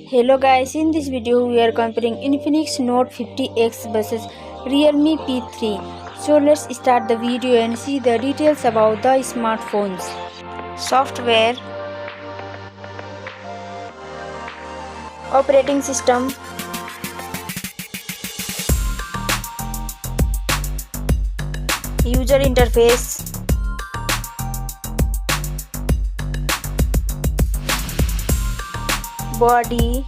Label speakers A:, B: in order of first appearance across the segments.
A: Hello guys, in this video we are comparing Infinix Note 50X versus Realme P3. So let's start the video and see the details about the smartphones. Software, operating system, user interface, body,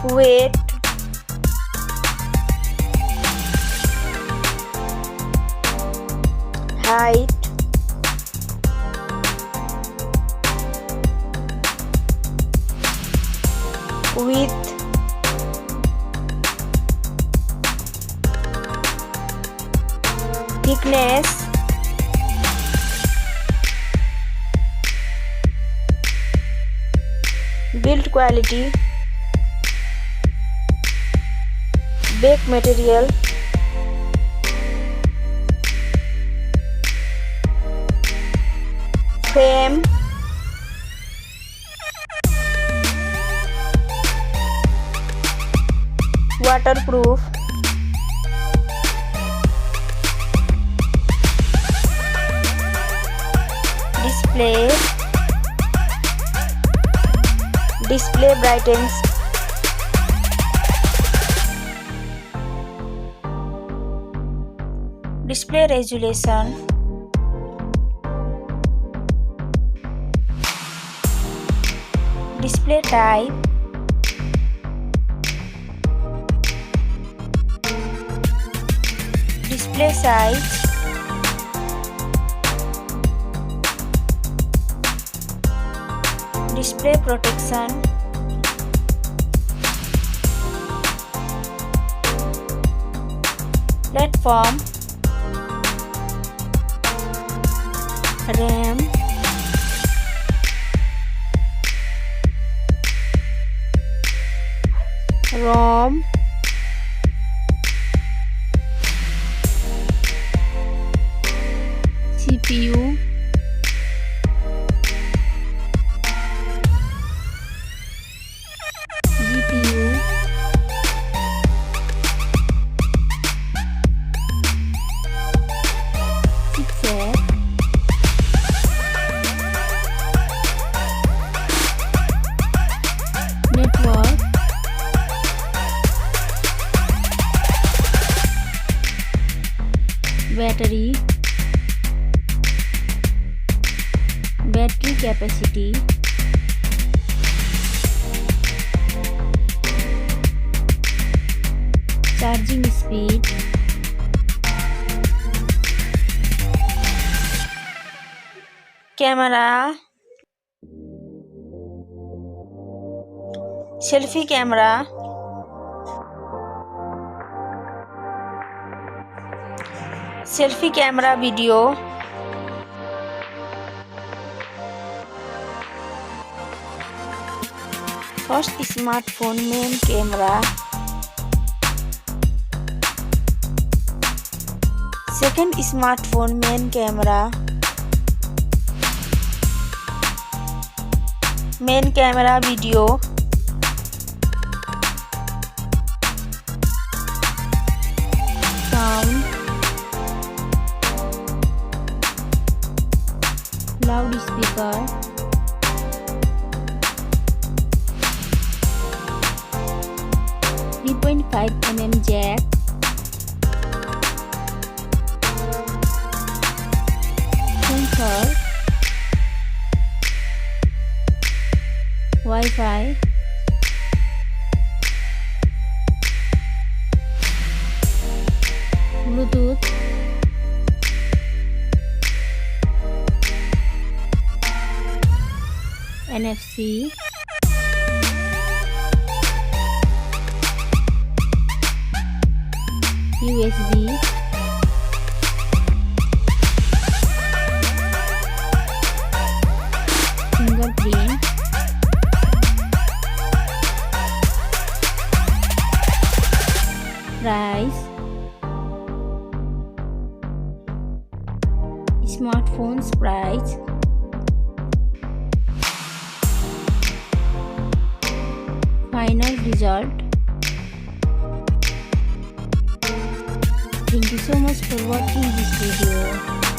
A: weight, height, width, thickness, build quality, back material, frame, waterproof, display brightens, display resolution, display type, display size, display protection, platform, RAM, ROM, CPU, GPU, chipset, network, battery capacity, charging speed, camera, selfie camera, video, first smartphone main camera, second smartphone main camera, video, sound, loudspeaker, 3.5mm jack, sensor, Wi-Fi, Bluetooth, NFC, USB, fingerprint, price, smartphones price, final result. Thank you so much for watching this video.